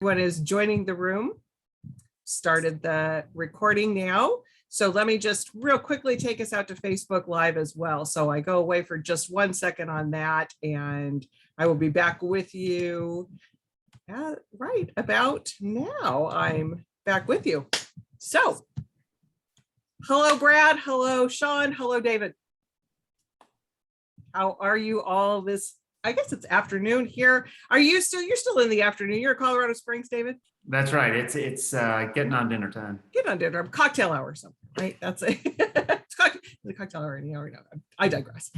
Everyone is joining the room. Started the recording now. So let me just real quickly take us out to Facebook Live as well. So I go away for just 1 second on that, and I will be back with you right about now. I'm back with you. So hello, Brad. Hello, Sean. Hello, David. How are you all this? I guess it's afternoon here. You're still in the afternoon. You're in Colorado Springs, David? That's right. It's getting on dinner time. Getting on dinner, cocktail hour or something, right? That's it. It's the cocktail hour. I digress.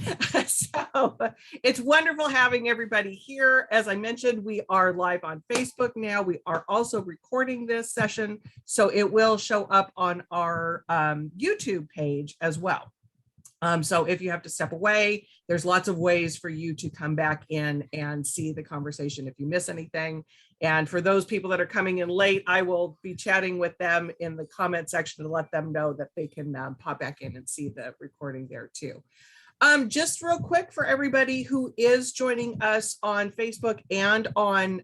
So it's wonderful having everybody here. As I mentioned, we are live on Facebook now. We are also recording this session, so it will show up on our YouTube page as well. So if you have to step away, there's lots of ways for you to come back in and see the conversation if you miss anything. And for those people that are coming in late, I will be chatting with them in the comment section to let them know that they can pop back in and see the recording there too. Just real quick for everybody who is joining us on Facebook and on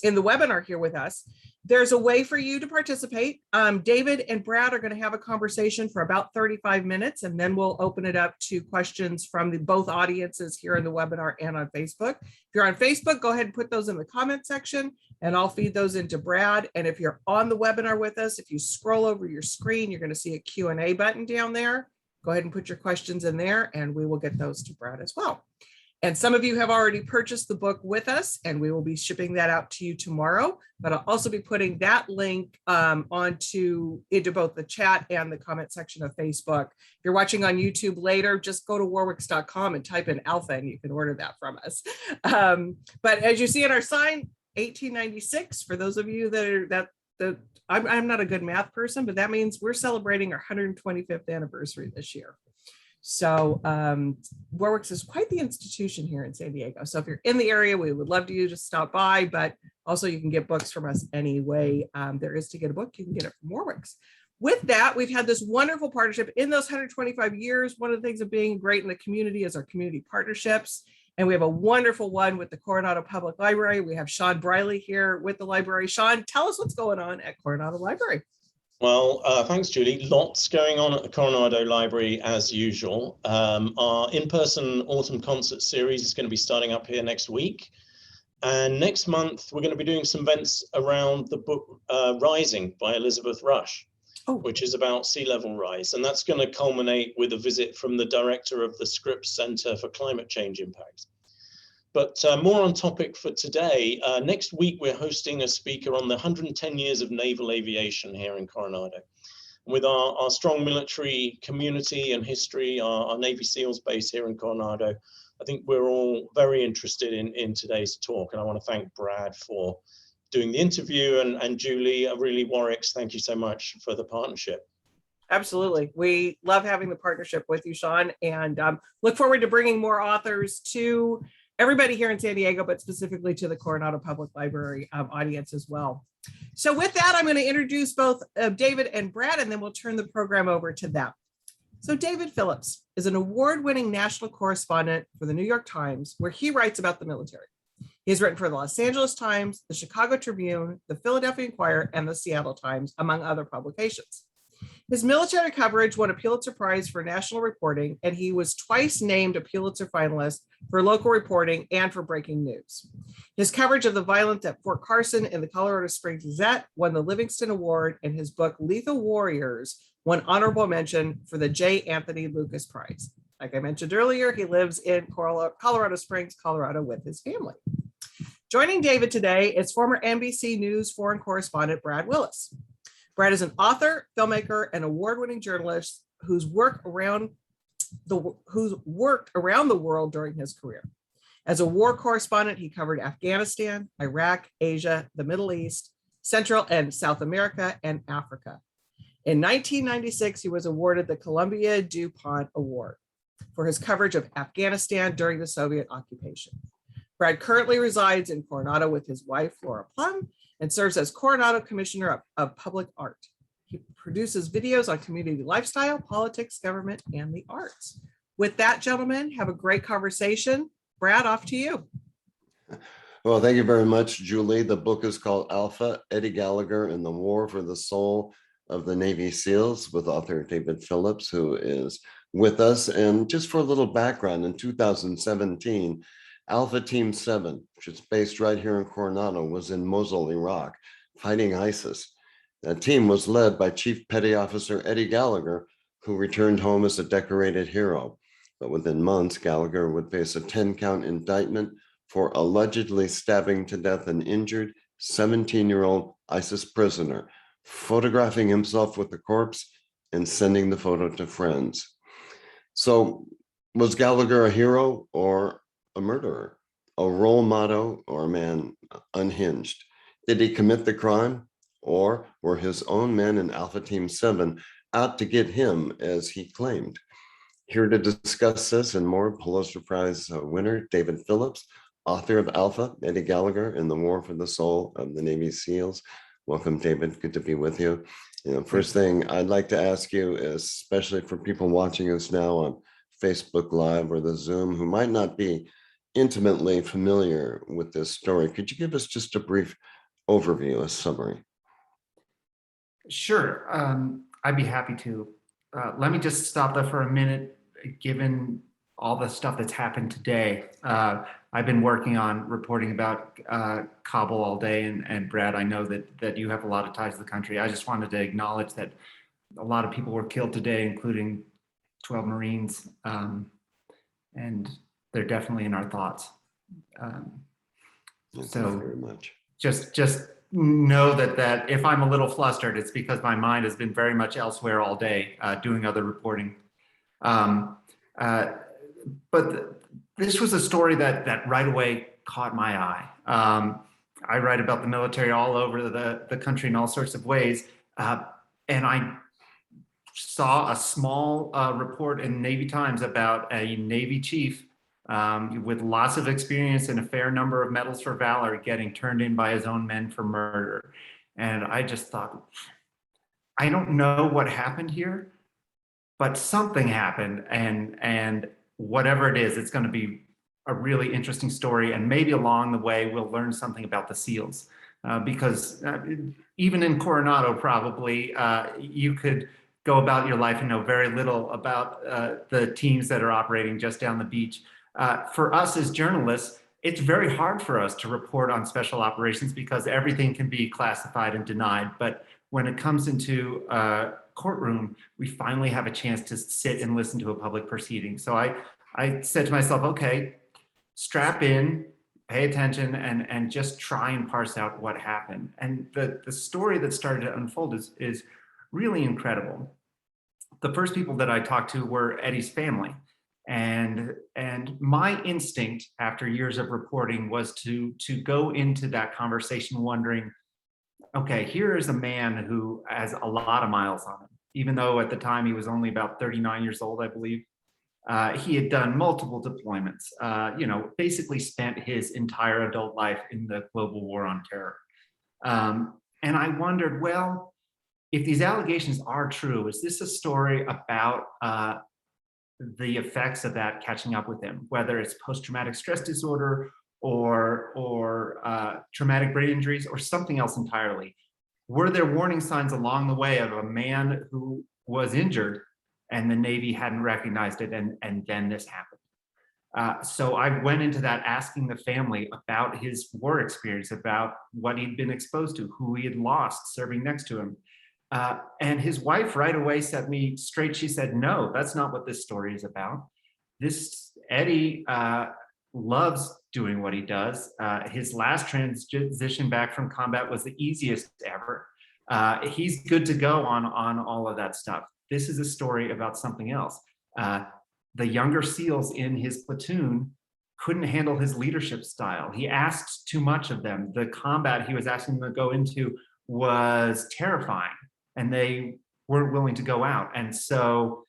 in the webinar here with us, there's a way for you to participate. David and Brad are going to have a conversation for about 35 minutes, and then we'll open it up to questions from both audiences here in the webinar and on Facebook. If you're on Facebook, go ahead and put those in the comment section, and I'll feed those into Brad. And if you're on the webinar with us, if you scroll over your screen, you're going to see a Q&A button down there. Go ahead and put your questions in there, and we will get those to Brad as well. And some of you have already purchased the book with us, and we will be shipping that out to you tomorrow. But I'll also be putting that link into both the chat and the comment section of Facebook. If you're watching on YouTube later, just go to warwicks.com and type in alpha, and you can order that from us. But as you see in our sign, 1896, for those of you that are I'm not a good math person, but that means we're celebrating our 125th anniversary this year. So Warwicks is quite the institution here in San Diego. So if you're in the area, we would love you to stop by, but also you can get books from us any way there is to get a book. You can get it from Warwicks. With that, we've had this wonderful partnership in those 125 years. One of the things of being great in the community is our community partnerships. And we have a wonderful one with the Coronado Public Library. We have Sean Briley here with the library. Sean, tell us what's going on at Coronado Library. Well, thanks, Julie. Lots going on at the Coronado Library as usual. Our in-person autumn concert series is going to be starting up here next week. And next month, we're going to be doing some events around the book Rising by Elizabeth Rush, which is about sea level rise. And that's going to culminate with a visit from the director of the Scripps Center for Climate Change Impact. But more on topic for today, next week we're hosting a speaker on the 110 years of naval aviation here in Coronado. And with our strong military community and history, our Navy SEALs base here in Coronado, I think we're all very interested in today's talk. And I want to thank Brad for doing the interview, and Julie, really Warwicks, thank you so much for the partnership. Absolutely. We love having the partnership with you, Sean, and look forward to bringing more authors to everybody here in San Diego, but specifically to the Coronado Public Library audience as well. So with that, I'm going to introduce both David and Brad, and then we'll turn the program over to them. So David Phillips is an award-winning national correspondent for the New York Times, where he writes about the military. He has written for the Los Angeles Times, the Chicago Tribune, the Philadelphia Inquirer, and the Seattle Times, among other publications. His military coverage won a Pulitzer Prize for national reporting, and he was twice named a Pulitzer finalist for local reporting and for breaking news. His coverage of the violence at Fort Carson in the Colorado Springs Gazette won the Livingston Award, and his book Lethal Warriors won honorable mention for the J. Anthony Lucas Prize. Like I mentioned earlier, he lives in Colorado Springs, Colorado with his family. Joining David today is former NBC News foreign correspondent Brad Willis. Brad is an author, filmmaker, and award-winning journalist who's worked around the world during his career. As a war correspondent, he covered Afghanistan, Iraq, Asia, the Middle East, Central and South America, and Africa. In 1996, he was awarded the Columbia DuPont Award for his coverage of Afghanistan during the Soviet occupation. Brad currently resides in Coronado with his wife, Laura Plum, and serves as Coronado Commissioner of Public Art. He produces videos on community lifestyle, politics, government, and the arts. With that, gentlemen, have a great conversation. Brad, off to you. Well, thank you very much, Julie. The book is called Alpha, Eddie Gallagher and the War for the Soul of the Navy SEALs, with author David Phillips, who is with us. And just for a little background, in 2017, Alpha Team 7, which is based right here in Coronado, was in Mosul, Iraq, fighting ISIS. That team was led by Chief Petty Officer Eddie Gallagher, who returned home as a decorated hero. But within months, Gallagher would face a 10-count indictment for allegedly stabbing to death an injured 17-year-old ISIS prisoner, photographing himself with the corpse and sending the photo to friends. So was Gallagher a hero or a murderer, a role model or a man unhinged? Did he commit the crime, or were his own men in Alpha Team 7 out to get him as he claimed? Here to discuss this and more, Pulitzer Prize winner David Phillips, author of Alpha, Eddie Gallagher and the War for the Soul of the Navy SEALs. Welcome, David. Good to be with you. First thing I'd like to ask you is, especially for people watching us now on Facebook Live or the Zoom who might not be intimately familiar with this story, could you give us just a brief overview, a summary? Sure, I'd be happy to. Let me just stop there for a minute, given all the stuff that's happened today. I've been working on reporting about Kabul all day, and Brad, I know that you have a lot of ties to the country. I just wanted to acknowledge that a lot of people were killed today, including 12 Marines, and they're definitely in our thoughts. Thank So you very much. Just know that if I'm a little flustered, it's because my mind has been very much elsewhere all day, doing other reporting. But this was a story that right away caught my eye. I write about the military all over the country in all sorts of ways. And I saw a small report in Navy Times about a Navy chief with lots of experience and a fair number of medals for valor getting turned in by his own men for murder. And I just thought, I don't know what happened here, but something happened, and whatever it is, it's going to be a really interesting story, and maybe along the way we'll learn something about the SEALs, because even in Coronado, probably you could go about your life and know very little about the teams that are operating just down the beach. For us as journalists, it's very hard for us to report on special operations because everything can be classified and denied. But when it comes into courtroom, we finally have a chance to sit and listen to a public proceeding. So I said to myself, okay, strap in, pay attention, and just try and parse out what happened. And the story that started to unfold is really incredible. The first people that I talked to were Eddie's family. And my instinct after years of reporting was to go into that conversation wondering, okay, here is a man who has a lot of miles on him, even though at the time he was only about 39 years old, I believe. He had done multiple deployments, basically spent his entire adult life in the global war on terror. And I wondered, well, if these allegations are true, is this a story about the effects of that catching up with him, whether it's post-traumatic stress disorder or traumatic brain injuries or something else entirely? Were there warning signs along the way of a man who was injured and the Navy hadn't recognized it, and then this happened? So I went into that asking the family about his war experience, about what he'd been exposed to, who he had lost serving next to him. And his wife right away set me straight. She said, no, that's not what this story is about. Eddie loves doing what he does. His last transition back from combat was the easiest ever. He's good to go on all of that stuff. This is a story about something else. The younger SEALs in his platoon couldn't handle his leadership style. He asked too much of them. The combat he was asking them to go into was terrifying, and they weren't willing to go out. And so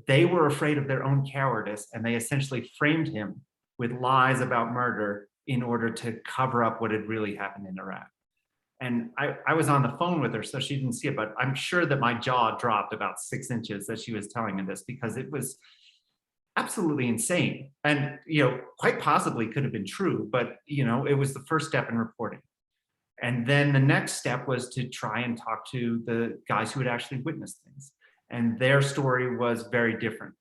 they were afraid of their own cowardice, and they essentially framed him with lies about murder in order to cover up what had really happened in Iraq. And I was on the phone with her, so she didn't see it, but I'm sure that my jaw dropped about 6 inches as she was telling me this, because it was, absolutely insane, and quite possibly could have been true, but it was the first step in reporting. And then the next step was to try and talk to the guys who had actually witnessed things, and their story was very different.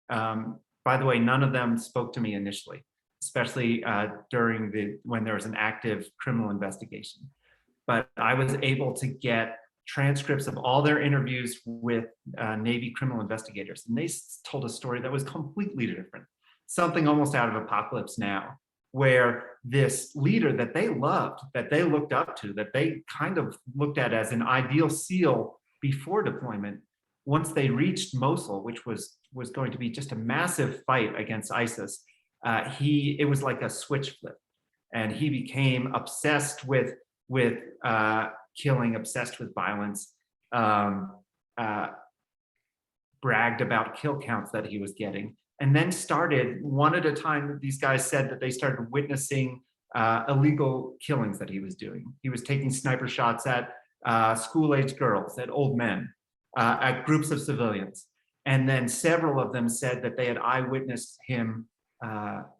By the way, none of them spoke to me initially, especially when there was an active criminal investigation. But I was able to get transcripts of all their interviews with Navy criminal investigators, and they told a story that was completely different, something almost out of Apocalypse Now, where this leader that they loved, that they looked up to, that they kind of looked at as an ideal SEAL before deployment, once they reached Mosul, which was going to be just a massive fight against ISIS, it was like a switch flip, and he became obsessed with killing, obsessed with violence, bragged about kill counts that he was getting, and then started one at a time. These guys said that they started witnessing illegal killings that he was doing. He was taking sniper shots at school-aged girls, at old men, at groups of civilians. And then several of them said that they had eyewitnessed him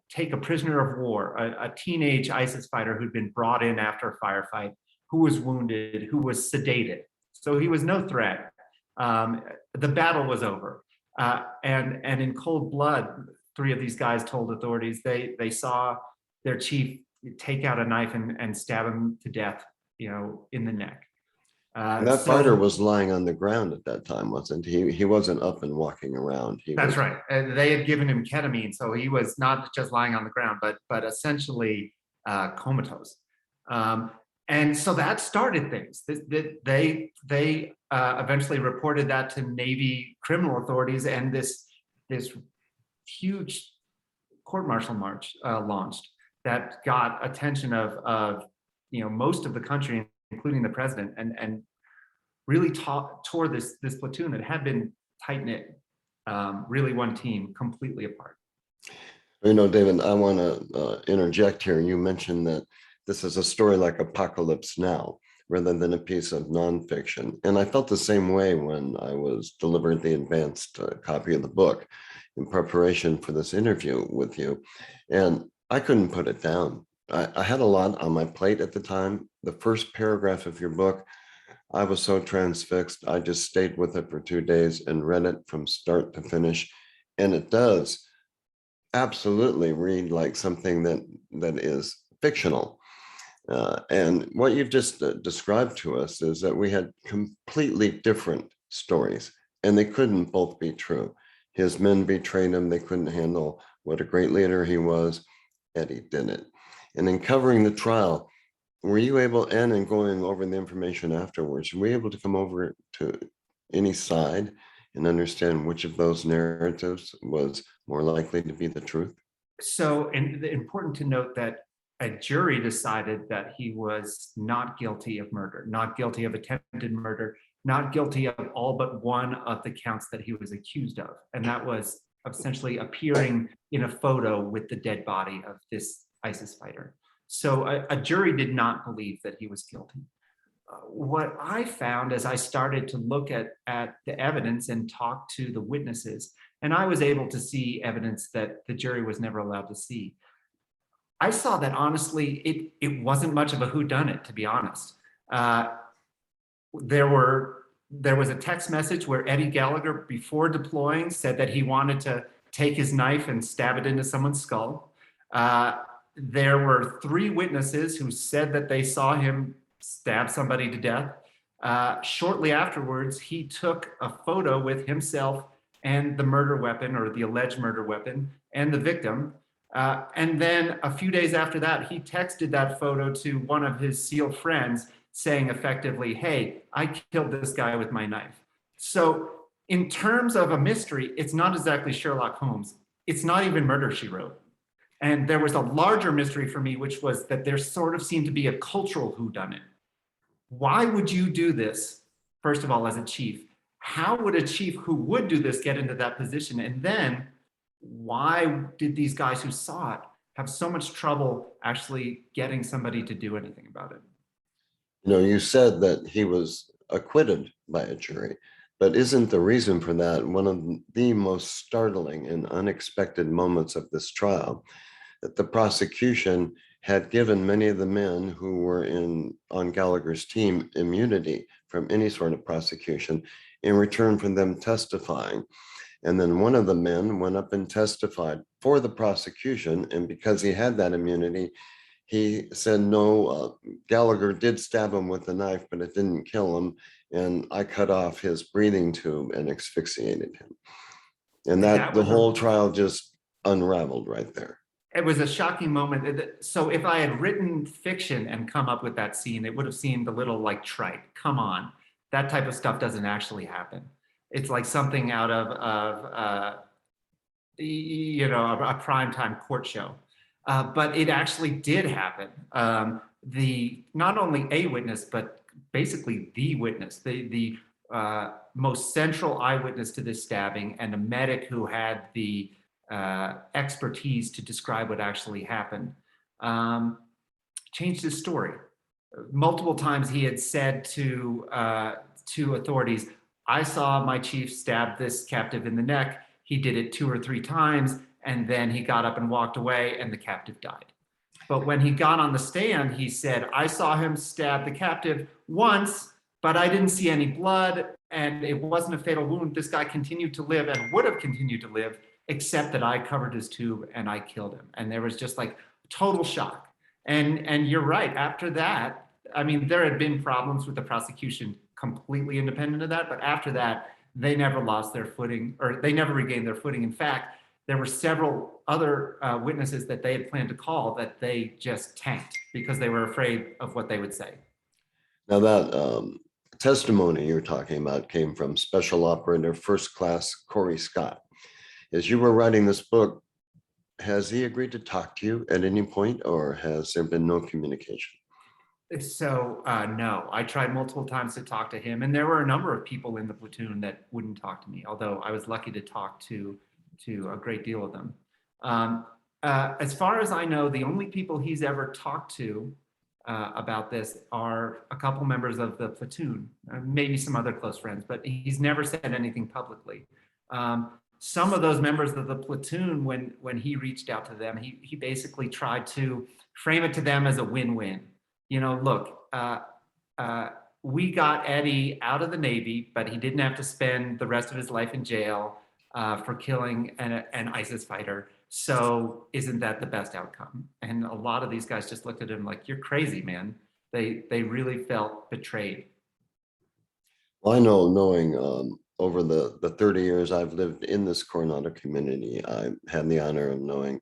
take a prisoner of war, a teenage ISIS fighter who'd been brought in after a firefight, who was wounded, who was sedated. So he was no threat. The battle was over. And in cold blood, 3 of these guys told authorities they saw their chief take out a knife and stab him to death, in the neck. That fighter was lying on the ground at that time, wasn't he? He wasn't up and walking around. That's right. They had given him ketamine, so he was not just lying on the ground, but essentially comatose. And so that started things. They eventually reported that to Navy criminal authorities, and this huge court-martial march launched that got attention of most of the country, including the president, and really tore this platoon that had been tight-knit, really one team, completely apart. David, I want to interject here. You mentioned that this is a story like Apocalypse Now, rather than a piece of nonfiction. And I felt the same way when I was delivered the advanced copy of the book in preparation for this interview with you. And I couldn't put it down. I had a lot on my plate at the time. The first paragraph of your book, I was so transfixed, I just stayed with it for 2 days and read it from start to finish. And it does absolutely read like something that is fictional. And what you've just described to us is that we had completely different stories, and they couldn't both be true. His men betrayed him. They couldn't handle what a great leader he was. Eddie did it. And in covering the trial, were you able, and in going over the information afterwards, were you able to come over to any side and understand which of those narratives was more likely to be the truth? So, and important to note that a jury decided that he was not guilty of murder, not guilty of attempted murder, not guilty of all but one of the counts that he was accused of. And that was essentially appearing in a photo with the dead body of this ISIS fighter. So a jury did not believe that he was guilty. What I found as I started to look at the evidence and talk to the witnesses, and I was able to see evidence that the jury was never allowed to see, I saw that honestly, it wasn't much of a whodunit, to be honest. There was a text message where Eddie Gallagher, before deploying, said that he wanted to take his knife and stab it into someone's skull. There were 3 witnesses who said that they saw him stab somebody to death. Shortly afterwards, he took a photo with himself and the murder weapon, or the alleged murder weapon, and the victim. And then a few days after that, he texted that photo to one of his SEAL friends saying effectively, hey, I killed this guy with my knife. So in terms of a mystery, it's not exactly Sherlock Holmes. It's not even Murder, She Wrote. And there was a larger mystery for me, which was that there sort of seemed to be a cultural whodunit. Why would you do this, first of all, as a chief? How would a chief who would do this get into that position? And then why did these guys who saw it have so much trouble actually getting somebody to do anything about it? You said that he was acquitted by a jury, But isn't the reason for that one of the most startling and unexpected moments of this trial, that the prosecution had given many of the men who were on Gallagher's team immunity from any sort of prosecution in return for them testifying. And then one of the men went up and testified for the prosecution. And because he had that immunity, he said, no, Gallagher did stab him with a knife, but it didn't kill him. And I cut off his breathing tube and asphyxiated him. And that the whole trial just unraveled right there. It was a shocking moment. So if I had written fiction and come up with that scene, it would have seemed a little like trite. Come on, that type of stuff doesn't actually happen. It's like something out of a primetime court show. But it actually did happen. Not only a witness, but basically the witness, the most central eyewitness to this stabbing, and a medic who had the expertise to describe what actually happened, changed his story. Multiple times he had said to authorities, I saw my chief stab this captive in the neck. He did it 2 or 3 times, and then he got up and walked away, and the captive died. But when he got on the stand, he said, I saw him stab the captive once, but I didn't see any blood, and it wasn't a fatal wound. This guy continued to live and would have continued to live, except that I covered his tube and I killed him. And there was just like total shock. And you're right, after that, I mean, there had been problems with the prosecution completely independent of that, but after that, they never lost their footing, or they never regained their footing. In fact, there were several other witnesses that they had planned to call that they just tanked because they were afraid of what they would say. Now that testimony you're talking about came from Special Operator First Class Corey Scott. As you were writing this book, has he agreed to talk to you at any point, or has there been no communication? So no, I tried multiple times to talk to him, and there were a number of people in the platoon that wouldn't talk to me, although I was lucky to talk to a great deal of them. As far as I know, the only people he's ever talked to about this are a couple members of the platoon, maybe some other close friends, but he's never said anything publicly. Some of those members of the platoon, when he reached out to them, he basically tried to frame it to them as a win-win. You know, look, we got Eddie out of the Navy, but he didn't have to spend the rest of his life in jail for killing an ISIS fighter. So isn't that the best outcome? And a lot of these guys just looked at him like, you're crazy, man. They really felt betrayed. Well, I know, knowing over the 30 years I've lived in this Coronado community, I had the honor of knowing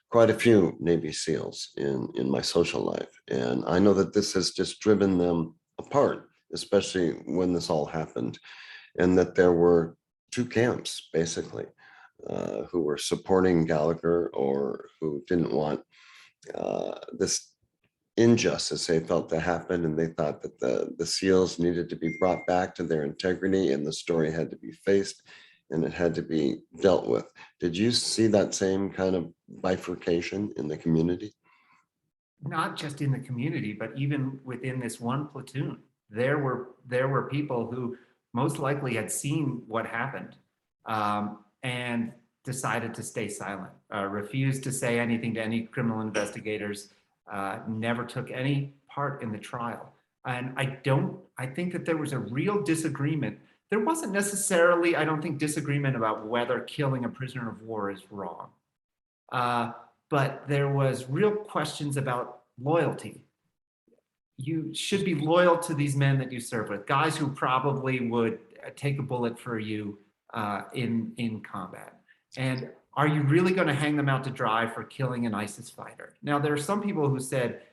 quite a few Navy SEALs in my social life. And I know that this has just driven them apart, especially when this all happened, and that there were 2 camps, basically, who were supporting Gallagher or who didn't want this injustice they felt to happen, and they thought that the SEALs needed to be brought back to their integrity, and the story had to be faced and it had to be dealt with. Did you see that same kind of bifurcation in the community? Not just in the community, but even within this one platoon, there were people who most likely had seen what happened and decided to stay silent, refused to say anything to any criminal investigators, never took any part in the trial. And I think that there was a real disagreement. There wasn't necessarily, I don't think, disagreement about whether killing a prisoner of war is wrong. But there was real questions about loyalty. You should be loyal to these men that you serve with, guys who probably would take a bullet for you in combat. And are you really going to hang them out to dry for killing an ISIS fighter? Now, there are some people who said,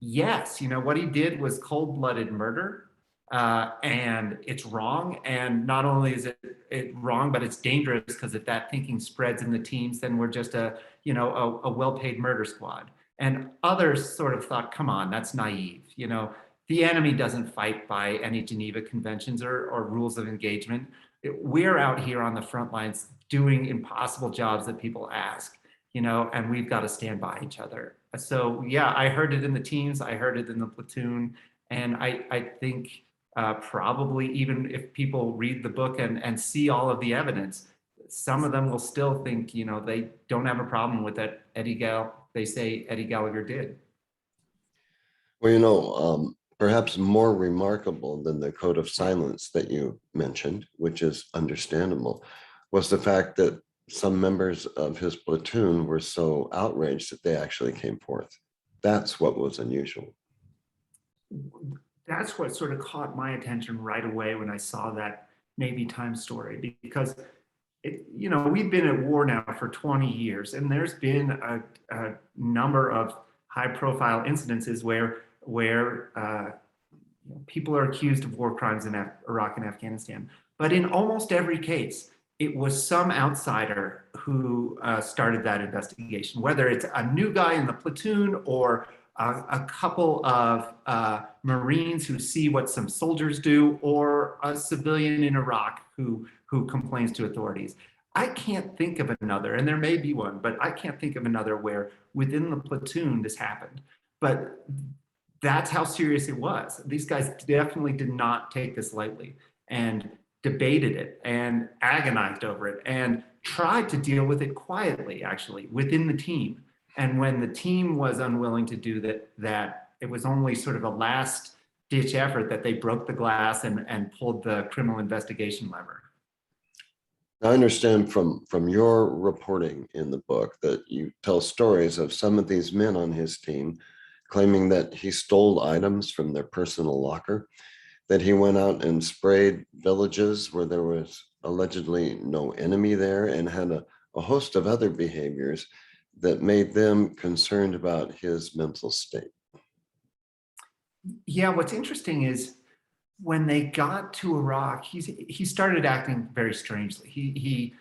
yes, you know, what he did was cold-blooded murder. And it's wrong. And not only is it wrong, but it's dangerous, because if that thinking spreads in the teams, then we're just a well-paid murder squad. And others sort of thought, come on, that's naive. You know, the enemy doesn't fight by any Geneva Conventions or rules of engagement. We're out here on the front lines doing impossible jobs that people ask, you know, and we've got to stand by each other. So yeah, I heard it in the teams, I heard it in the platoon, and I think probably even if people read the book and see all of the evidence, some of them will still think, they don't have a problem with that they say Eddie Gallagher did. Well, perhaps more remarkable than the code of silence that you mentioned, which is understandable, was the fact that some members of his platoon were so outraged that they actually came forth. That's what was unusual. That's what sort of caught my attention right away when I saw that Navy Times story, because we've been at war now for 20 years, and there's been a number of high-profile incidences where people are accused of war crimes in Iraq and Afghanistan. But in almost every case, it was some outsider who started that investigation, whether it's a new guy in the platoon or a couple of Marines who see what some soldiers do, or a civilian in Iraq who complains to authorities. I can't think of another, and there may be one, but I can't think of another where within the platoon this happened. But that's how serious it was. These guys definitely did not take this lightly, and debated it and agonized over it and tried to deal with it quietly, actually, within the team. And when the team was unwilling to do that it was only sort of a last ditch effort that they broke the glass and pulled the criminal investigation lever. I understand from your reporting in the book that you tell stories of some of these men on his team claiming that he stole items from their personal locker, that he went out and sprayed villages where there was allegedly no enemy there, and had a host of other behaviors that made them concerned about his mental state. Yeah, what's interesting is when they got to Iraq, he started acting very strangely. He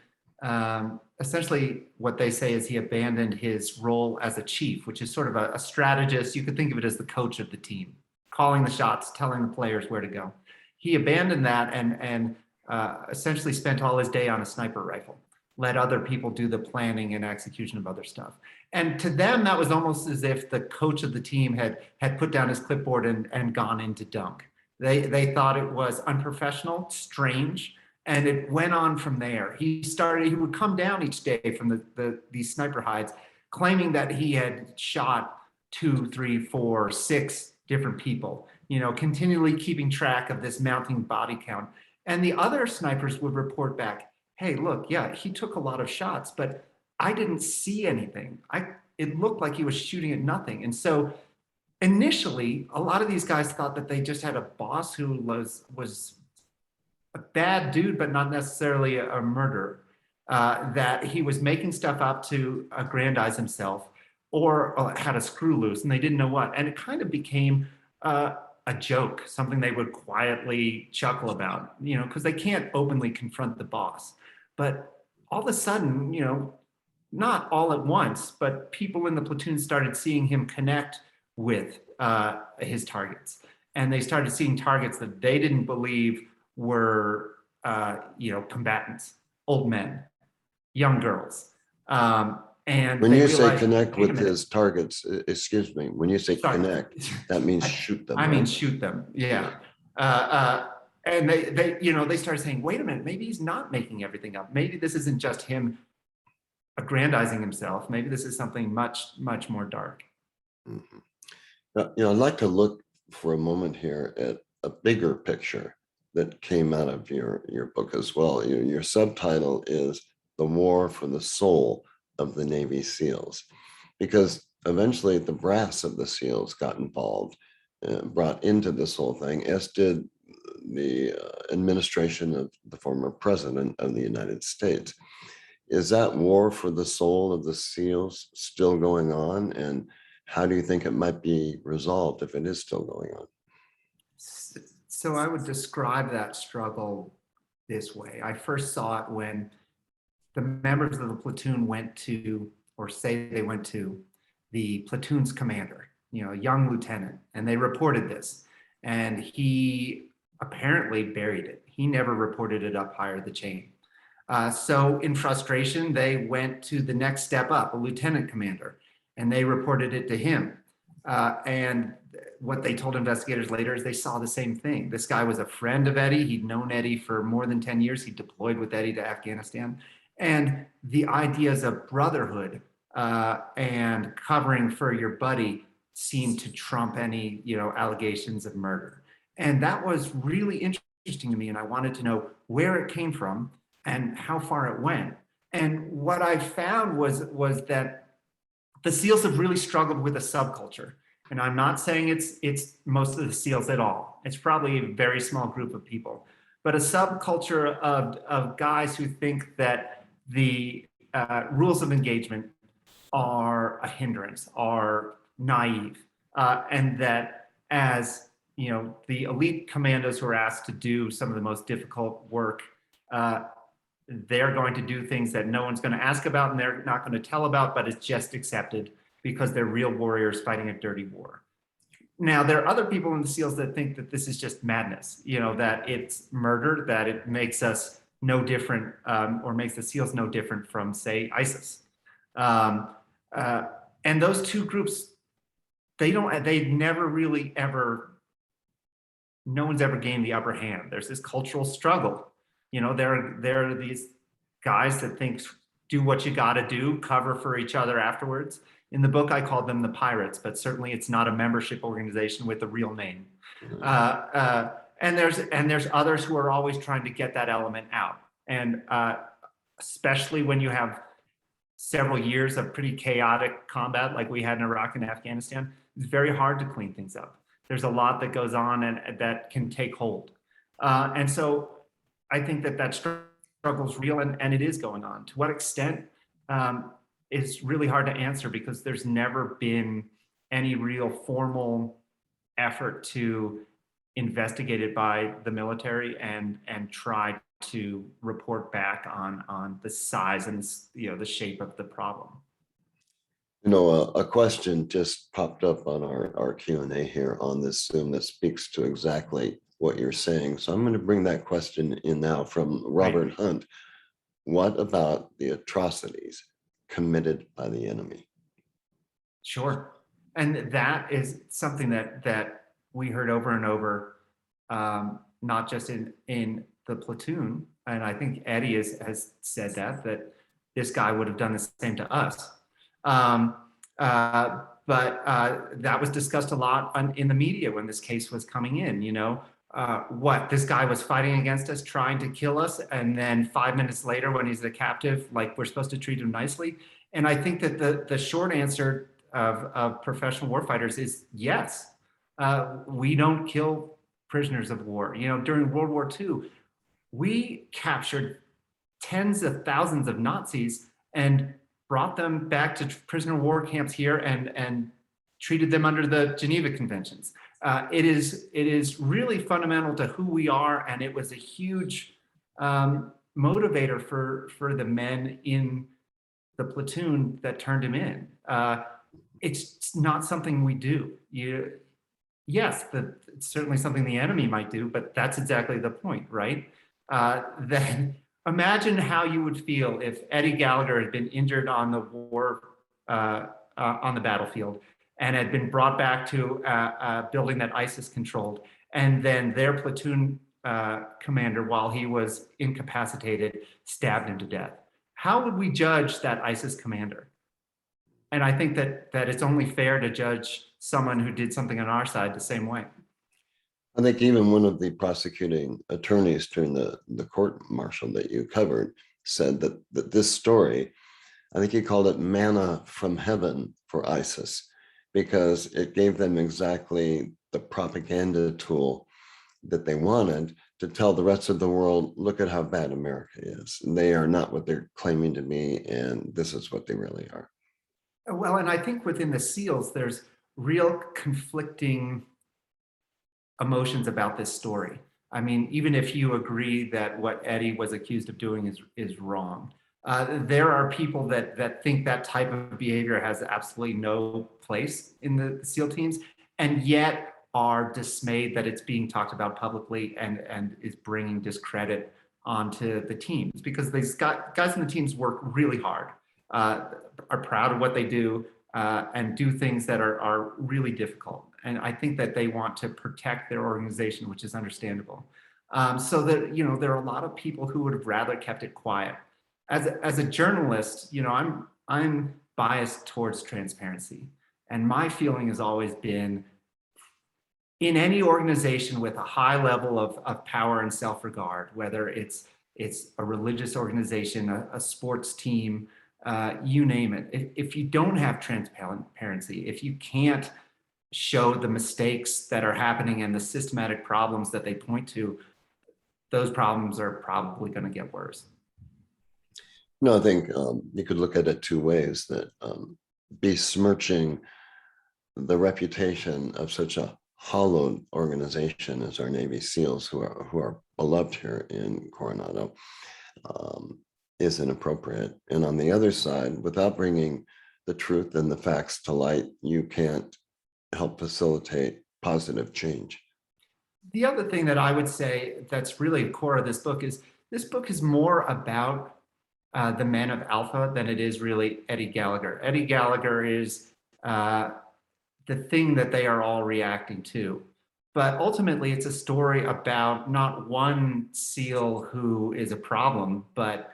essentially, what they say is he abandoned his role as a chief, which is sort of a strategist. You could think of it as the coach of the team, calling the shots, telling the players where to go. He abandoned that and essentially spent all his day on a sniper rifle, let other people do the planning and execution of other stuff. And to them, that was almost as if the coach of the team had put down his clipboard and gone into dunk. They thought it was unprofessional, strange, and it went on from there. He would come down each day from these sniper hides, claiming that he had shot 2, 3, 4, 6 different people, continually keeping track of this mounting body count. And the other snipers would report back, hey, look, yeah, he took a lot of shots, but I didn't see anything. It looked like he was shooting at nothing. And so initially, a lot of these guys thought that they just had a boss who was a bad dude, but not necessarily a murderer, that he was making stuff up to aggrandize himself, or had a screw loose and they didn't know what. And it kind of became a joke, something they would quietly chuckle about, because they can't openly confront the boss. But all of a sudden, not all at once, but people in the platoon started seeing him connect with his targets. And they started seeing targets that they didn't believe were, combatants, old men, young girls. And when you say realized, connect with his targets, excuse me, when you say connect, that means shoot them. I right? mean, shoot them. Yeah. And they started saying, wait a minute, maybe he's not making everything up. Maybe this isn't just him aggrandizing himself. Maybe this is something much, much more dark. Mm-hmm. Now, I'd like to look for a moment here at a bigger picture that came out of your book as well. Your subtitle is The War for the Soul of the Navy SEALs, because eventually the brass of the SEALs got involved, brought into this whole thing, as did the administration of the former president of the United States. Is that war for the soul of the SEALs still going on? And how do you think it might be resolved if it is still going on? So I would describe that struggle this way. I first saw it when the members of the platoon went to, or say they went to, the platoon's commander, a young lieutenant, and they reported this. And he apparently buried it. He never reported it up higher the chain. So in frustration, they went to the next step up, a lieutenant commander, and they reported it to him. And what they told investigators later is they saw the same thing. This guy was a friend of Eddie. He'd known Eddie for more than 10 years. He deployed with Eddie to Afghanistan. And the ideas of brotherhood and covering for your buddy seemed to trump any, allegations of murder. And that was really interesting to me. And I wanted to know where it came from and how far it went. And what I found was that the SEALs have really struggled with a subculture. And I'm not saying it's most of the SEALs at all. It's probably a very small group of people, but a subculture of guys who think that the rules of engagement are a hindrance, are naive, and that as the elite commandos who are asked to do some of the most difficult work, they're going to do things that no one's going to ask about and they're not going to tell about, but it's just accepted because they're real warriors fighting a dirty war. Now, there are other people in the SEALs that think that this is just madness, that it's murder, that it makes us no different, or makes the SEALs no different from, say, ISIS. And those two groups, they've never really ever, no one's ever gained the upper hand. There's this cultural struggle. There are these guys that think, do what you got to do, cover for each other afterwards. In the book, I called them the Pirates, but certainly it's not a membership organization with a real name. And there's others who are always trying to get that element out. And especially when you have several years of pretty chaotic combat like we had in Iraq and Afghanistan, it's very hard to clean things up. There's a lot that goes on and that can take hold. And so I think that struggle is real and it is going on. To what extent? It's really hard to answer because there's never been any real formal effort to investigate it by the military and try to report back on the size and the shape of the problem. A question just popped up on our Q&A here on this Zoom that speaks to exactly what you're saying. So I'm going to bring that question in now from Robert Hunt. What about the atrocities committed by the enemy? Sure. And that is something that we heard over and over, not just in the platoon. And I think Eddie has said that this guy would have done the same to us. But that was discussed a lot in the media when this case was coming in, this guy was fighting against us, trying to kill us. And then 5 minutes later, when he's a captive, like we're supposed to treat him nicely. And I think that the short answer of professional warfighters is yes. We don't kill prisoners of war. During World War II, we captured tens of thousands of Nazis and brought them back to prisoner of war camps here and treated them under the Geneva Conventions. It is really fundamental to who we are, and it was a huge motivator for the men in the platoon that turned him in. It's not something we do. Yes, it's certainly something the enemy might do, but that's exactly the point, right? Then imagine how you would feel if Eddie Gallagher had been injured on the battlefield and had been brought back to a building that ISIS controlled, and then their platoon commander, while he was incapacitated, stabbed him to death. How would we judge that ISIS commander? And I think that it's only fair to judge someone who did something on our side the same way. I think even one of the prosecuting attorneys during the court martial that you covered said that this story, I think he called it manna from heaven for ISIS, because it gave them exactly the propaganda tool that they wanted to tell the rest of the world, look at how bad America is. And they are not what they're claiming to be, and this is what they really are. Well, and I think within the SEALs, there's real conflicting emotions about this story. I mean, even if you agree that what Eddie was accused of doing is wrong, there are people that think that type of behavior has absolutely no place in the SEAL teams, and yet are dismayed that it's being talked about publicly and is bringing discredit onto the teams, because these guys in the teams work really hard, are proud of what they do, and do things that are really difficult. And I think that they want to protect their organization, which is understandable. So that, there are a lot of people who would have rather kept it quiet. As a journalist, I'm biased towards transparency. And my feeling has always been, in any organization with a high level of power and self-regard, whether it's a religious organization, a sports team, you name it. If you don't have transparency, if you can't show the mistakes that are happening and the systematic problems that they point to, those problems are probably going to get worse. No, I think you could look at it two ways, that besmirching the reputation of such a hollowed organization as our Navy SEALs, who are beloved here in Coronado, is inappropriate. And on the other side, without bringing the truth and the facts to light, you can't help facilitate positive change. The other thing that I would say that's really the core of this book is more about the men of Alpha than it is really Eddie Gallagher. Eddie Gallagher is the thing that they are all reacting to. But ultimately, it's a story about not one SEAL who is a problem, but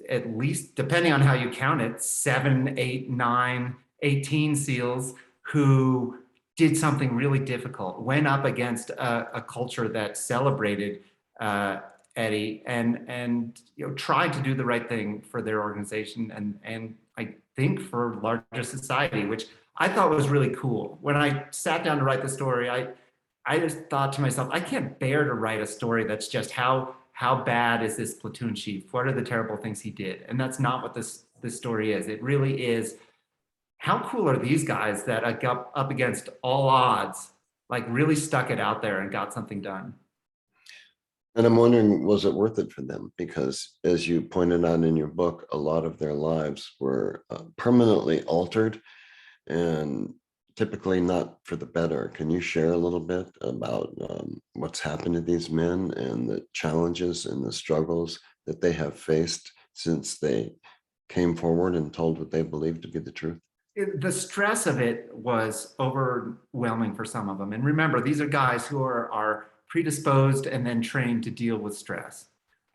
at least, depending on how you count it, 7, 8, 9, 18 SEALs who did something really difficult, went up against a culture that celebrated Eddie and tried to do the right thing for their organization and I think for larger society, which I thought was really cool. When I sat down to write the story, I just thought to myself, I can't bear to write a story that's just how bad is this platoon chief? What are the terrible things he did? And that's not what this story is. It really is, how cool are these guys that got up against all odds, like really stuck it out there and got something done? And I'm wondering, was it worth it for them? Because as you pointed out in your book, a lot of their lives were permanently altered and typically not for the better. Can you share a little bit about what's happened to these men and the challenges and the struggles that they have faced since they came forward and told what they believed to be the truth? The stress of it was overwhelming for some of them. And remember, these are guys who are predisposed and then trained to deal with stress.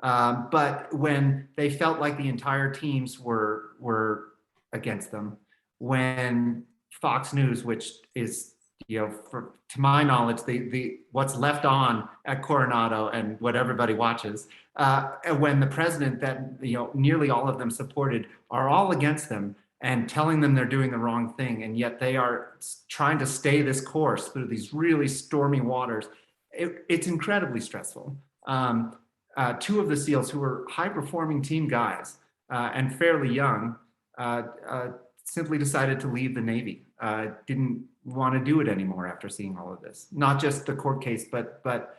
But when they felt like the entire teams were against them, when Fox News, which is, to my knowledge, the what's left on at Coronado and what everybody watches, when the president that nearly all of them supported are all against them and telling them they're doing the wrong thing, and yet they are trying to stay this course through these really stormy waters. It's incredibly stressful. Two of the SEALs, who were high-performing team guys and fairly young, simply decided to leave the Navy. Didn't want to do it anymore after seeing all of this. Not just the court case, but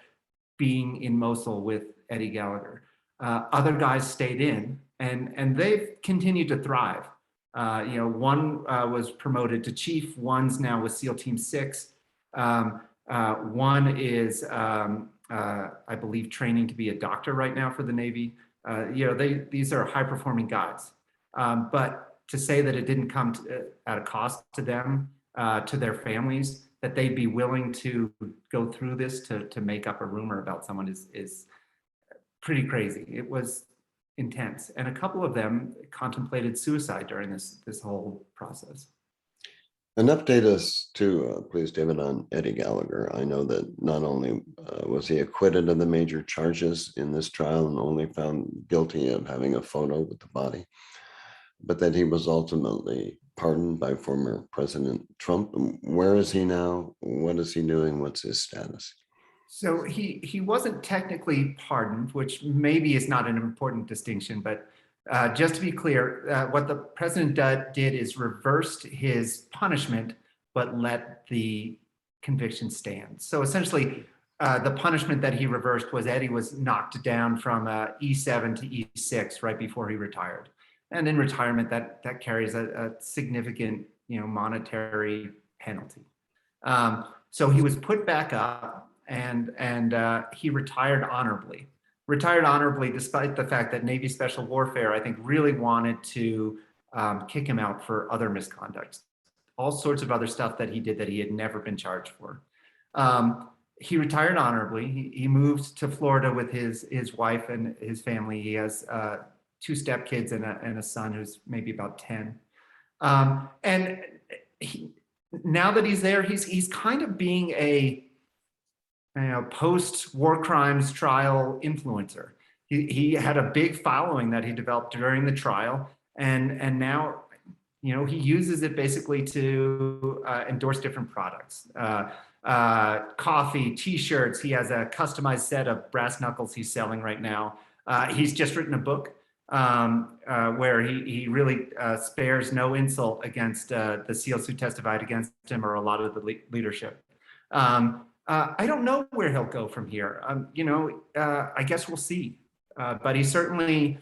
being in Mosul with Eddie Gallagher. Other guys stayed in, and they've continued to thrive. One was promoted to chief. One's now with SEAL Team 6. One is, I believe, training to be a doctor right now for the Navy. These are high-performing guys. But to say that it didn't come at a cost to them, to their families, that they'd be willing to go through this to make up a rumor about someone is pretty crazy. It was intense. And a couple of them contemplated suicide during this whole process. And update us too, please, David, on Eddie Gallagher. I know that not only was he acquitted of the major charges in this trial and only found guilty of having a photo with the body, but that he was ultimately pardoned by former President Trump. Where is he now? What is he doing? What's his status? So he wasn't technically pardoned, which maybe is not an important distinction, but just to be clear, what the president did is reversed his punishment, but let the conviction stand. So essentially, the punishment that he reversed was Eddie was knocked down from E7 to E6 right before he retired. And in retirement, that carries a significant monetary penalty. So he was put back up, and he retired honorably. Retired honorably, despite the fact that Navy Special Warfare, I think, really wanted to kick him out for other misconduct, all sorts of other stuff that he did that he had never been charged for. He retired honorably. He moved to Florida with his wife and his family. He has 2 stepkids and a son who's maybe about 10. And now that he's there, he's kind of being a post-war crimes trial influencer. He had a big following that he developed during the trial, and now he uses it basically to endorse different products. Coffee, T-shirts. He has a customized set of brass knuckles he's selling right now. He's just written a book where he really spares no insult against the SEALs who testified against him or a lot of the leadership. I don't know where he'll go from here. I guess we'll see. But he certainly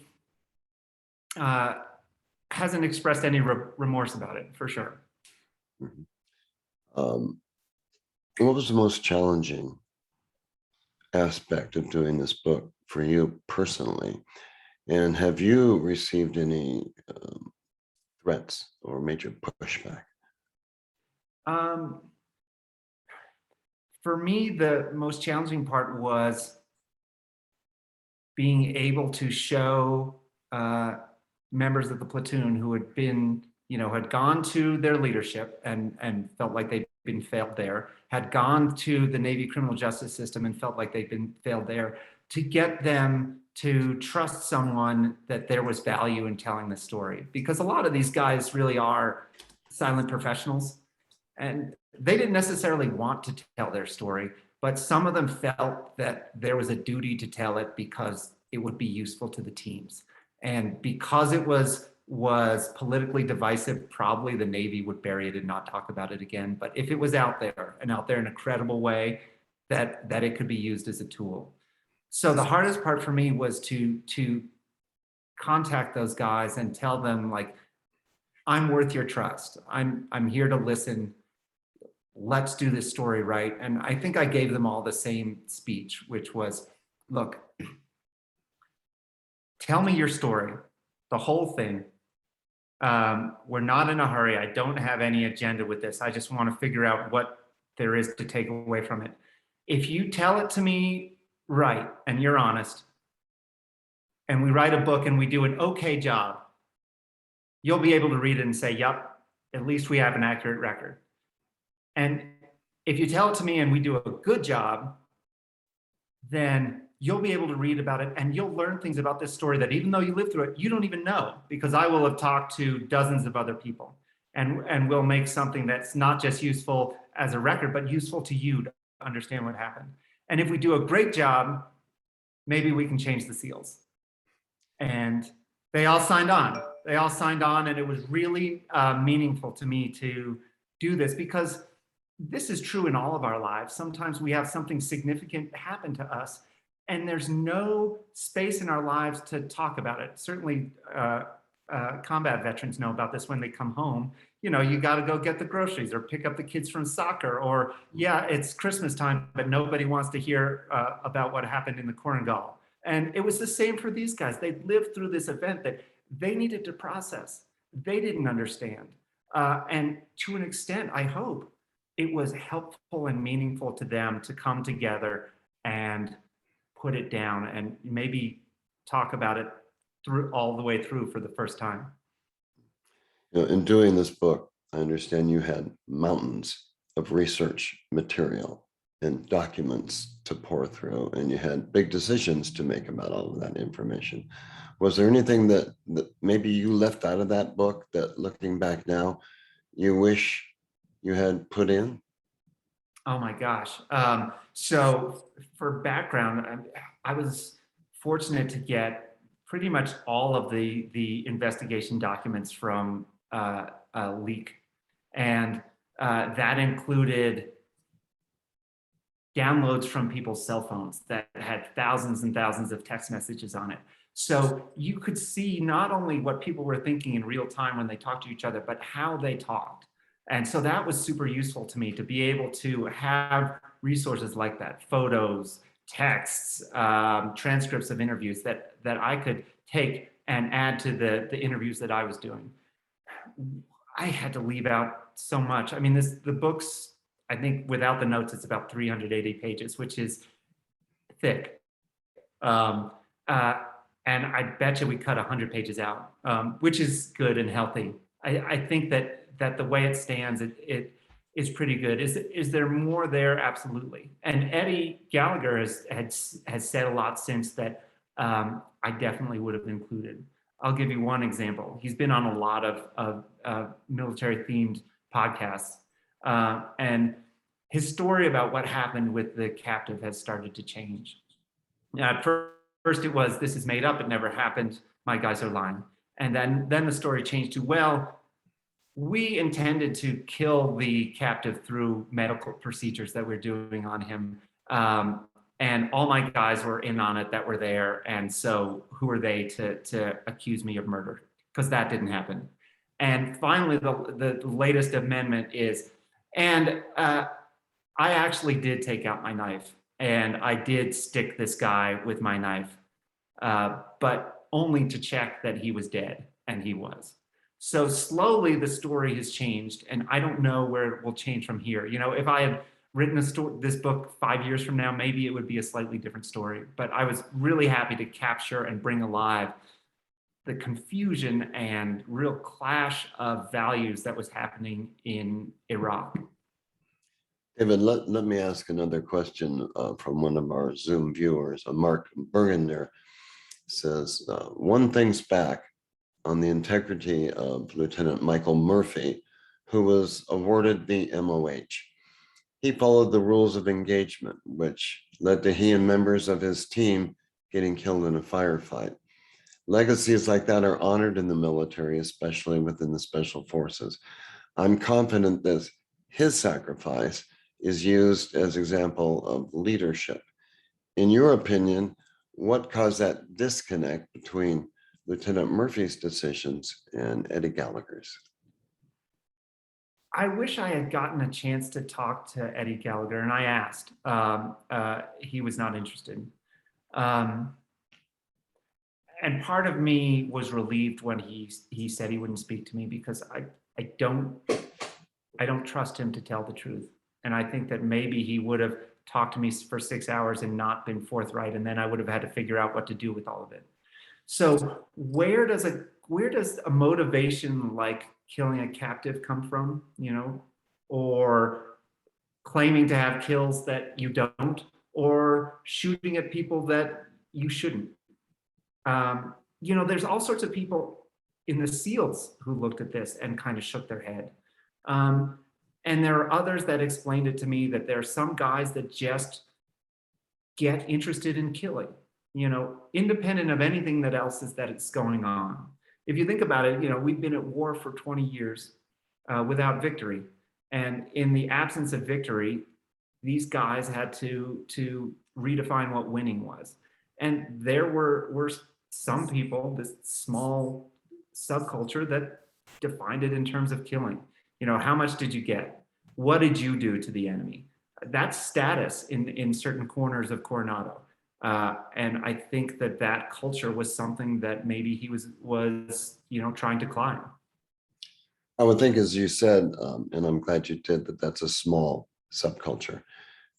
hasn't expressed any remorse about it, for sure. What was the most challenging aspect of doing this book for you personally? And have you received any threats or major pushback? For me, the most challenging part was being able to show members of the platoon who had been, had gone to their leadership and felt like they'd been failed there, had gone to the Navy criminal justice system and felt like they'd been failed there, to get them to trust someone that there was value in telling the story. Because a lot of these guys really are silent professionals, and they didn't necessarily want to tell their story, but some of them felt that there was a duty to tell it because it would be useful to the teams. And because it was politically divisive, probably the Navy would bury it and not talk about it again. But if it was out there in a credible way, that it could be used as a tool. So the hardest part for me was to contact those guys and tell them, like, I'm worth your trust. I'm here to listen. Let's do this story right. And I think I gave them all the same speech, which was, look, tell me your story, the whole thing. We're not in a hurry. I don't have any agenda with this. I just want to figure out what there is to take away from it. If you tell it to me right and you're honest, and we write a book and we do an okay job, you'll be able to read it and say, yep, at least we have an accurate record. And if you tell it to me and we do a good job, then you'll be able to read about it and you'll learn things about this story that even though you lived through it, you don't even know, because I will have talked to dozens of other people, and we'll make something that's not just useful as a record, but useful to you to understand what happened. And if we do a great job, maybe we can change the SEALs. And they all signed on. And it was really meaningful to me to do this, because this is true in all of our lives. Sometimes we have something significant happen to us, and there's no space in our lives to talk about it. Certainly, combat veterans know about this when they come home. You got to go get the groceries or pick up the kids from soccer, or it's Christmas time, but nobody wants to hear about what happened in the Korengal. And it was the same for these guys. They lived through this event that they needed to process. They didn't understand. And to an extent, I hope it was helpful and meaningful to them to come together and put it down and maybe talk about it through all the way through for the first time. In doing this book, I understand you had mountains of research material and documents to pour through, and you had big decisions to make about all of that information. Was there anything that maybe you left out of that book that, looking back now, you wish you had put in? Oh my gosh. So for background, I was fortunate to get pretty much all of the investigation documents from Leak. And that included downloads from people's cell phones that had thousands and thousands of text messages on it. So you could see not only what people were thinking in real time when they talked to each other, but how they talked. And so that was super useful to me, to be able to have resources like that, photos, texts, transcripts of interviews that I could take and add to the interviews that I was doing. I had to leave out so much. I mean, the book's, I think without the notes, it's about 380 pages, which is thick. Um, uh, and I bet you we cut 100 pages out, which is good and healthy. I think that the way it stands, it is pretty good. Is there more there? Absolutely. And Eddie Gallagher has said a lot since that I definitely would have included. I'll give you one example. He's been on a lot of military-themed podcasts, and his story about what happened with the captive has started to change. At first it was, this is made up, it never happened, my guys are lying. And then the story changed to, well, we intended to kill the captive through medical procedures that we're doing on him. And all my guys were in on it that were there. And so who are they to accuse me of murder? Because that didn't happen. And finally, the latest amendment is, and I actually did take out my knife and I did stick this guy with my knife, but only to check that he was dead, and he was. So slowly the story has changed, and I don't know where it will change from here. You know, if I had written this book 5 years from now, maybe it would be a slightly different story. But I was really happy to capture and bring alive the confusion and real clash of values that was happening in Iraq. David, let me ask another question from one of our Zoom viewers. Mark Bergender says, one thing's back on the integrity of Lieutenant Michael Murphy, who was awarded the MOH. He followed the rules of engagement, which led to he and members of his team getting killed in a firefight. Legacies like that are honored in the military, especially within the special forces. I'm confident that his sacrifice is used as example of leadership. In your opinion, what caused that disconnect between Lieutenant Murphy's decisions and Eddie Gallagher's? I wish I had gotten a chance to talk to Eddie Gallagher, and I asked. He was not interested. And part of me was relieved when he said he wouldn't speak to me, because I don't trust him to tell the truth. And I think that maybe he would have talked to me for 6 hours and not been forthright, and then I would have had to figure out what to do with all of it. So where does a motivation like killing a captive come from, you know, or claiming to have kills that you don't, or shooting at people that you shouldn't? You know, there's all sorts of people in the SEALs who looked at this and kind of shook their head. And there are others that explained it to me that there are some guys that just get interested in killing, you know, independent of anything that else is that it's going on. If you think about it, you know, we've been at war for 20 years without victory. And in the absence of victory, these guys had to redefine what winning was. And there were some people, this small subculture, that defined it in terms of killing. You know, how much did you get? What did you do to the enemy? That's status in certain corners of Coronado. And I think that culture was something that maybe he was you know, trying to climb. I would think, as you said, and I'm glad you did, that's a small subculture.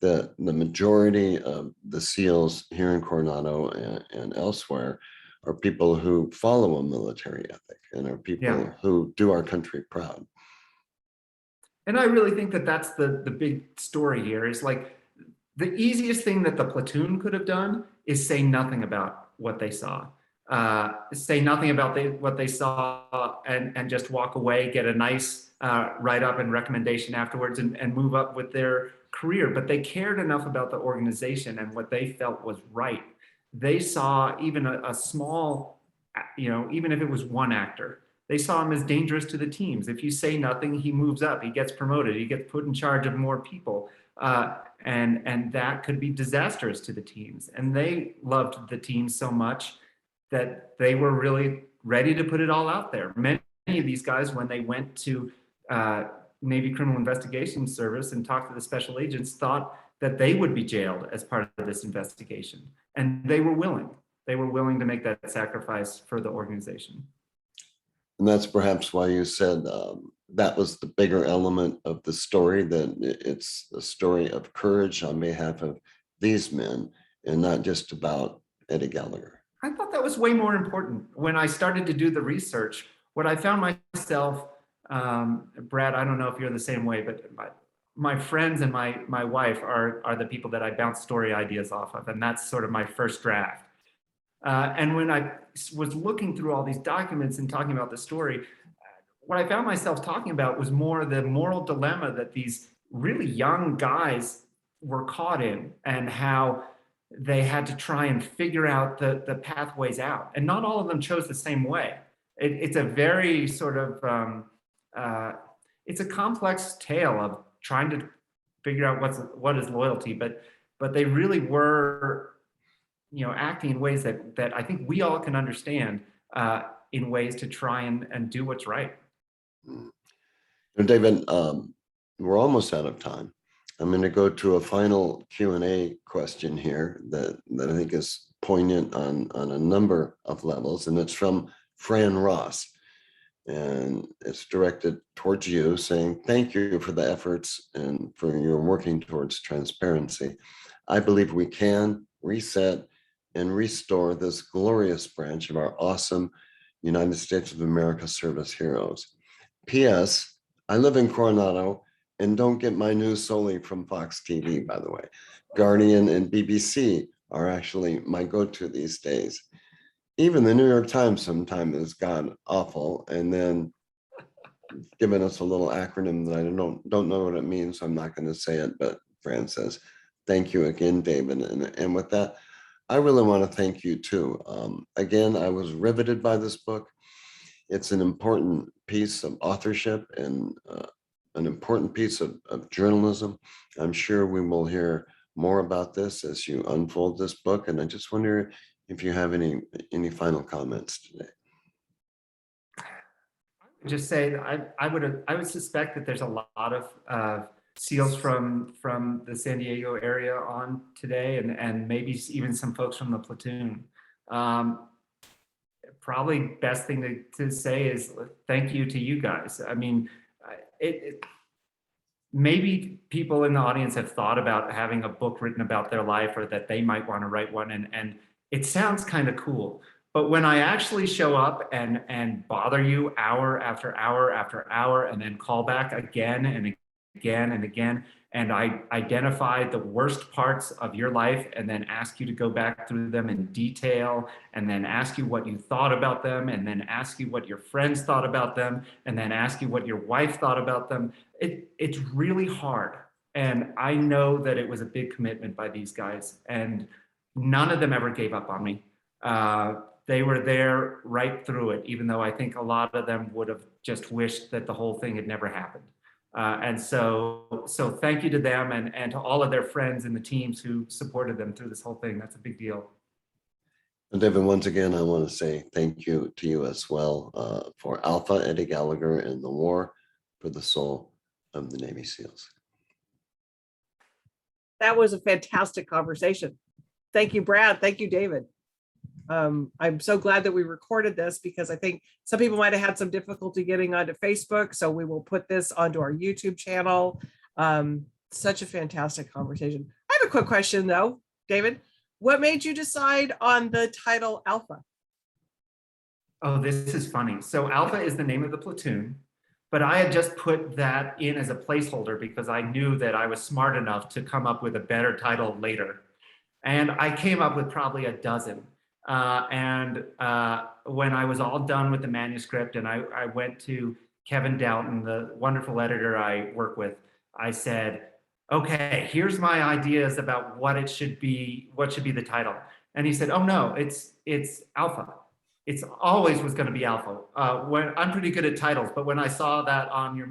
The majority of the SEALs here in Coronado and elsewhere are people who follow a military ethic and are people who do our country proud. And I really think that's the big story here, is like the easiest thing that the platoon could have done is say nothing about what they saw. Say nothing about what they saw and just walk away, get a nice write-up and recommendation afterwards, and move up with their career. But they cared enough about the organization and what they felt was right. They saw even a small, you know, even if it was one actor, they saw him as dangerous to the teams. If you say nothing, he moves up, he gets promoted, he gets put in charge of more people. And that could be disastrous to the teams. And they loved the team so much that they were really ready to put it all out there. Many of these guys, when they went to Navy Criminal Investigation Service and talked to the special agents, thought that they would be jailed as part of this investigation. And they were willing. They were willing to make that sacrifice for the organization. And that's perhaps why you said that was the bigger element of the story, that it's a story of courage on behalf of these men and not just about Eddie Gallagher. I thought that was way more important. When I started to do the research, what I found myself, Brad, I don't know if you're the same way, but my friends and my wife are the people that I bounce story ideas off of. And that's sort of my first draft. And when I was looking through all these documents and talking about the story, what I found myself talking about was more the moral dilemma that these really young guys were caught in, and how they had to try and figure out the pathways out. And not all of them chose the same way. It's a very sort of, it's a complex tale of trying to figure out what is loyalty, but they really were, acting in ways that I think we all can understand, in ways to try and do what's right. David, we're almost out of time. I'm going to go to a final Q&A question here that I think is poignant on a number of levels, and it's from Fran Ross. And it's directed towards you, saying, thank you for the efforts and for your working towards transparency. I believe we can reset and restore this glorious branch of our awesome United States of America service heroes. P.S. I live in Coronado and don't get my news solely from Fox TV, by the way. Guardian and BBC are actually my go-to these days. Even the New York Times sometimes has gone awful, and then given us a little acronym that I don't know what it means, so I'm not going to say it, but Fran says, thank you again, David. And with that, I really want to thank you too. Again, I was riveted by this book. It's an important piece of authorship and an important piece of journalism. I'm sure we will hear more about this as you unfold this book. And I just wonder if you have any final comments today. Just say that I would suspect that there's a lot of SEALs from the San Diego area on today, and maybe even some folks from the platoon. Probably best thing to say is thank you to you guys. I mean, maybe people in the audience have thought about having a book written about their life, or that they might want to write one, and it sounds kind of cool. But when I actually show up and bother you hour after hour after hour, and then call back again and again and again, and I identify the worst parts of your life, and then ask you to go back through them in detail, and then ask you what you thought about them, and then ask you what your friends thought about them, and then ask you what your wife thought about them, it's really hard. And I know that it was a big commitment by these guys, and none of them ever gave up on me. They were there right through it, even though I think a lot of them would have just wished that the whole thing had never happened. And so thank you to them, and to all of their friends and the teams who supported them through this whole thing. That's a big deal. And David, once again, I want to say thank you to you as well for Alpha, Eddie Gallagher, and the War for the Soul of the Navy SEALs. That was a fantastic conversation. Thank you, Brad. Thank you, David. I'm so glad that we recorded this, because I think some people might have had some difficulty getting onto Facebook. So we will put this onto our YouTube channel. Such a fantastic conversation. I have a quick question though, David. What made you decide on the title Alpha? Oh, this is funny. So Alpha is the name of the platoon, but I had just put that in as a placeholder because I knew that I was smart enough to come up with a better title later. And I came up with probably a dozen. When I was all done with the manuscript, and I went to Kevin Doughton, the wonderful editor I work with, I said, okay, here's my ideas about what should be the title. And he said, oh no, it's Alpha. It's always was going to be Alpha. I'm pretty good at titles, but when I saw that on your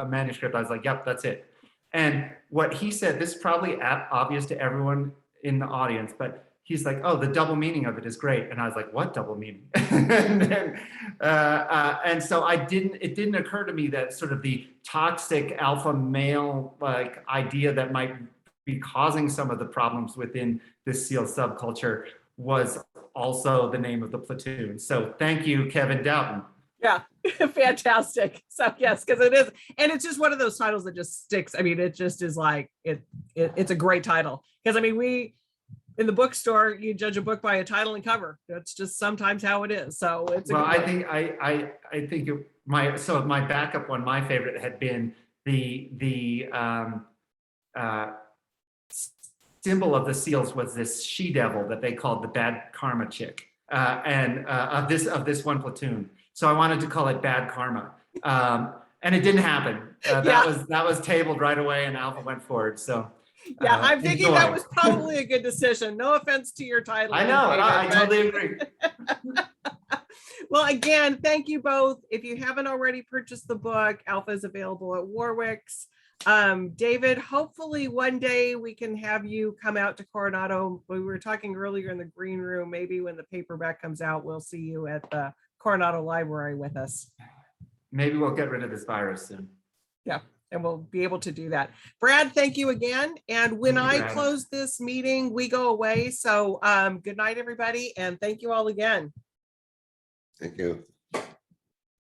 manuscript, I was like, yep, that's it. And what he said, this is probably obvious to everyone in the audience, but he's like, oh, the double meaning of it is great. And I was like, what double meaning? and so it didn't occur to me that sort of the toxic alpha male like idea that might be causing some of the problems within this SEAL subculture was also the name of the platoon. So thank you, Kevin Doughton. Yeah, fantastic. So yes, because it is, and it's just one of those titles that just sticks. I mean, it just is like it's a great title. Because I mean, we in the bookstore, you judge a book by a title and cover. That's just sometimes how it is. So it's Well, I think my backup one, my favorite had been the symbol of the SEALs was this she devil that they called the bad karma chick, and of this one platoon. So I wanted to call it Bad Karma, and it didn't happen. That was tabled right away, and Alpha went forward. So yeah, I'm thinking that enjoy. was probably a good decision. No offense to your title. I know, David, I but- totally agree. Well, again, thank you both. If you haven't already purchased the book, Alpha is available at Warwick's. David, hopefully one day we can have you come out to Coronado. We were talking earlier in the green room. Maybe when the paperback comes out, we'll see you at the Coronado Library with us. Maybe we'll get rid of this virus soon. Yeah, and we'll be able to do that. Brad, thank you again. And when Thank you, I Brad. close this meeting, we go away. So good night, everybody. And thank you all again. Thank you.